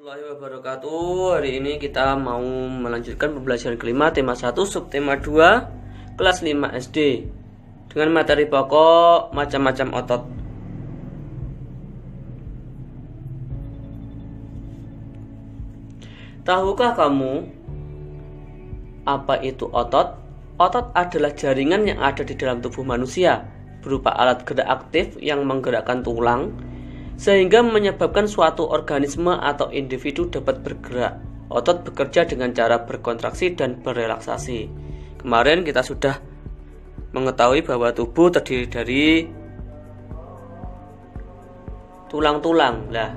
Warahmatullahi wabarakatuh. Hari ini kita mau melanjutkan pembelajaran kelima tema 1 subtema 2 kelas 5 SD dengan materi pokok macam-macam otot. Tahukah kamu apa itu otot? Otot adalah jaringan yang ada di dalam tubuh manusia berupa alat gerak aktif yang menggerakkan tulang sehingga menyebabkan suatu organisme atau individu dapat bergerak. Otot bekerja dengan cara berkontraksi dan berelaksasi. Kemarin kita sudah mengetahui bahwa tubuh terdiri dari tulang-tulang. Nah,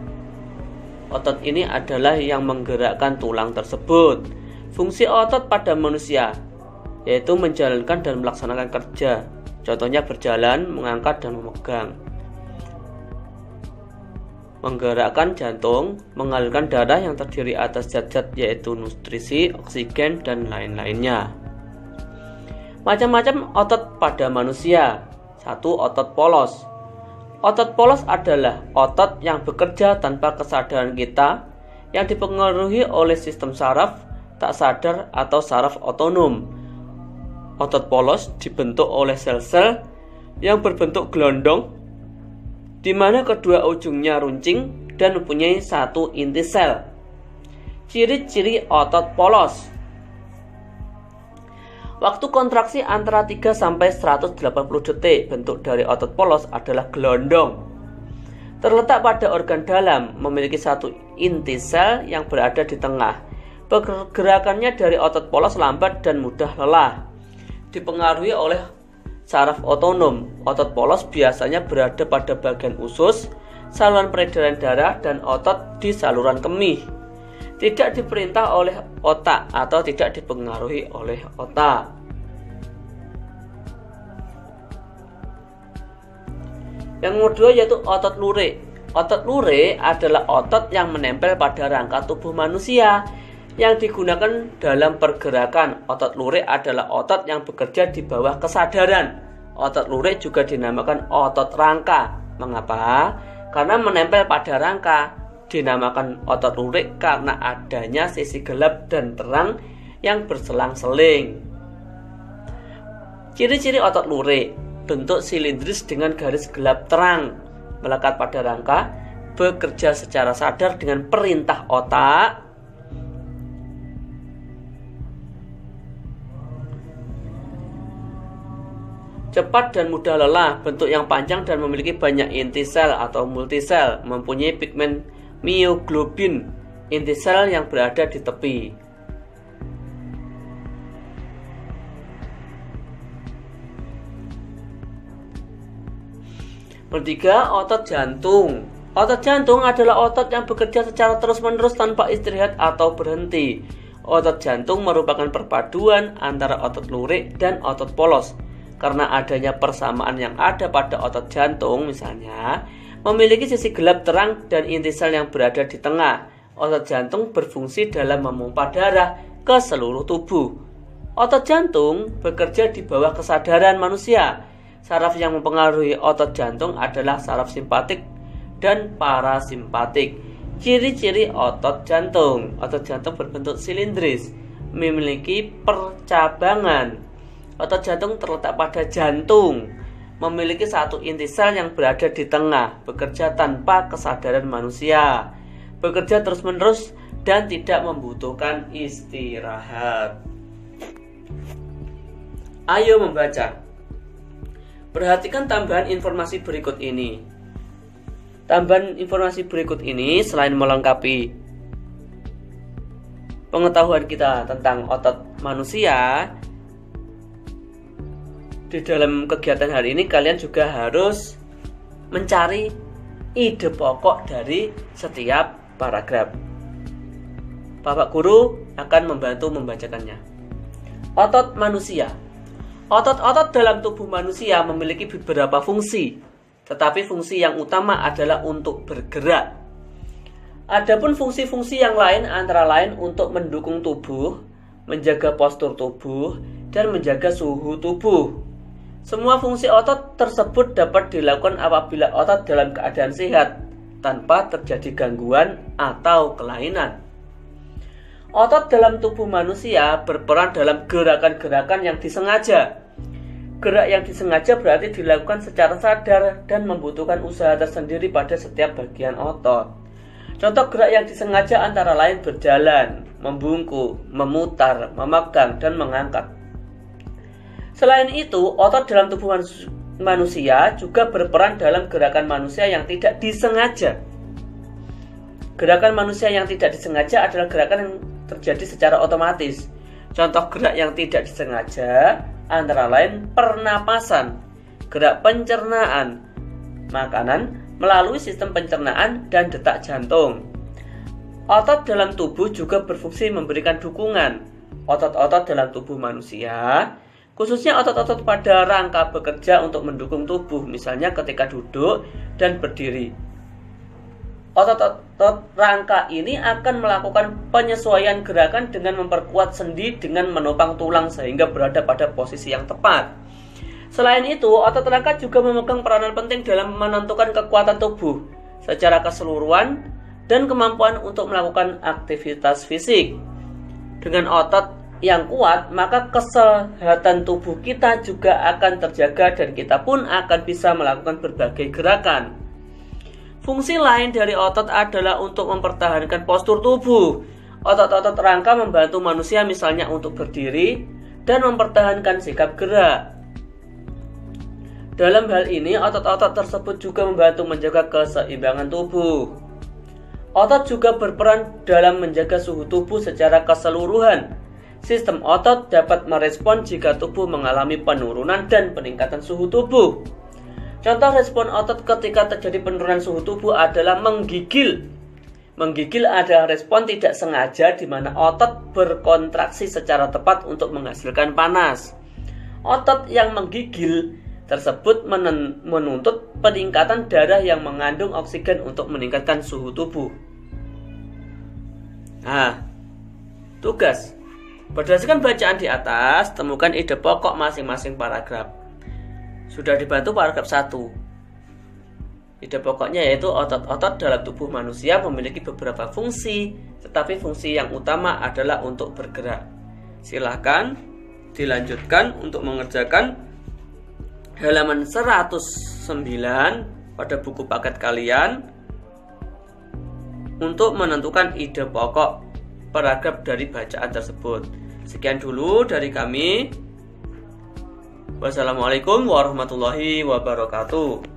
otot ini adalah yang menggerakkan tulang tersebut. Fungsi otot pada manusia yaitu menjalankan dan melaksanakan kerja. Contohnya berjalan, mengangkat dan memegang. Menggerakkan jantung, mengalirkan darah yang terdiri atas zat-zat yaitu nutrisi, oksigen, dan lain-lainnya. Macam-macam otot pada manusia. 1. Otot polos. Otot polos adalah otot yang bekerja tanpa kesadaran kita, yang dipengaruhi oleh sistem saraf tak sadar atau saraf otonom. Otot polos dibentuk oleh sel-sel yang berbentuk gelondong, di mana kedua ujungnya runcing dan mempunyai satu inti sel. Ciri-ciri otot polos. Waktu kontraksi antara 3-180 detik. Bentuk dari otot polos adalah gelondong. Terletak pada organ dalam, memiliki satu inti sel yang berada di tengah. Pergerakannya dari otot polos lambat dan mudah lelah. Dipengaruhi oleh saraf otonom. Otot polos biasanya berada pada bagian usus, saluran peredaran darah, dan otot di saluran kemih. Tidak diperintah oleh otak atau tidak dipengaruhi oleh otak. Yang kedua yaitu otot lurik. Otot lurik adalah otot yang menempel pada rangka tubuh manusia yang digunakan dalam pergerakan. Otot lurik adalah otot yang bekerja di bawah kesadaran. Otot lurik juga dinamakan otot rangka. Mengapa? Karena menempel pada rangka. Dinamakan otot lurik karena adanya sisi gelap dan terang yang berselang-seling. Ciri-ciri otot lurik: bentuk silindris dengan garis gelap terang, melekat pada rangka, bekerja secara sadar dengan perintah otak, cepat dan mudah lelah, bentuk yang panjang dan memiliki banyak inti sel atau multisel, mempunyai pigmen mioglobin, inti sel yang berada di tepi. Ketiga, otot jantung. Otot jantung adalah otot yang bekerja secara terus-menerus tanpa istirahat atau berhenti. Otot jantung merupakan perpaduan antara otot lurik dan otot polos. Karena adanya persamaan yang ada pada otot jantung, misalnya memiliki sisi gelap terang dan inti sel yang berada di tengah. Otot jantung berfungsi dalam memompa darah ke seluruh tubuh. Otot jantung bekerja di bawah kesadaran manusia. Saraf yang mempengaruhi otot jantung adalah saraf simpatik dan parasimpatik. Ciri-ciri otot jantung. Otot jantung berbentuk silindris, memiliki percabangan. Otot jantung terletak pada jantung, memiliki satu inti sel yang berada di tengah, bekerja tanpa kesadaran manusia, bekerja terus-menerus dan tidak membutuhkan istirahat. Ayo membaca. Perhatikan tambahan informasi berikut ini. Tambahan informasi berikut ini selain melengkapi pengetahuan kita tentang otot manusia, di dalam kegiatan hari ini kalian juga harus mencari ide pokok dari setiap paragraf. Bapak Guru akan membantu membacakannya. Otot manusia. Otot-otot dalam tubuh manusia memiliki beberapa fungsi, tetapi fungsi yang utama adalah untuk bergerak. Adapun fungsi-fungsi yang lain antara lain untuk mendukung tubuh, menjaga postur tubuh, dan menjaga suhu tubuh. Semua fungsi otot tersebut dapat dilakukan apabila otot dalam keadaan sehat. tanpa terjadi gangguan atau kelainan. Otot dalam tubuh manusia berperan dalam gerakan-gerakan yang disengaja. Gerak yang disengaja berarti dilakukan secara sadar dan membutuhkan usaha tersendiri pada setiap bagian otot. Contoh gerak yang disengaja antara lain berjalan, membungkuk, memutar, memegang, dan mengangkat. Selain itu, otot dalam tubuh manusia juga berperan dalam gerakan manusia yang tidak disengaja. Gerakan manusia yang tidak disengaja adalah gerakan yang terjadi secara otomatis. Contoh gerak yang tidak disengaja antara lain pernapasan, gerak pencernaan makanan melalui sistem pencernaan, dan detak jantung. Otot dalam tubuh juga berfungsi memberikan dukungan. Otot-otot dalam tubuh manusia, khususnya otot-otot pada rangka, bekerja untuk mendukung tubuh, misalnya ketika duduk dan berdiri. Otot-otot rangka ini akan melakukan penyesuaian gerakan dengan memperkuat sendi dengan menopang tulang sehingga berada pada posisi yang tepat. Selain itu, otot rangka juga memegang peranan penting dalam menentukan kekuatan tubuh secara keseluruhan dan kemampuan untuk melakukan aktivitas fisik. Dengan otot yang kuat, maka kesehatan tubuh kita juga akan terjaga dan kita pun akan bisa melakukan berbagai gerakan. Fungsi lain dari otot adalah untuk mempertahankan postur tubuh. Otot-otot rangka membantu manusia misalnya untuk berdiri dan mempertahankan sikap gerak. Dalam hal ini, otot-otot tersebut juga membantu menjaga keseimbangan tubuh. Otot juga berperan dalam menjaga suhu tubuh secara keseluruhan. Sistem otot dapat merespon jika tubuh mengalami penurunan dan peningkatan suhu tubuh. Contoh respon otot ketika terjadi penurunan suhu tubuh adalah menggigil. Menggigil adalah respon tidak sengaja di mana otot berkontraksi secara tepat untuk menghasilkan panas. Otot yang menggigil tersebut menuntut peningkatan darah yang mengandung oksigen untuk meningkatkan suhu tubuh. Nah, tugas. Berdasarkan bacaan di atas, temukan ide pokok masing-masing paragraf. Sudah dibantu paragraf 1. Ide pokoknya yaitu otot-otot dalam tubuh manusia memiliki beberapa fungsi, tetapi fungsi yang utama adalah untuk bergerak. Silakan dilanjutkan untuk mengerjakan halaman 109 pada buku paket kalian untuk menentukan ide pokok paragraf dari bacaan tersebut. Sekian dulu dari kami. Wassalamualaikum warahmatullahi wabarakatuh.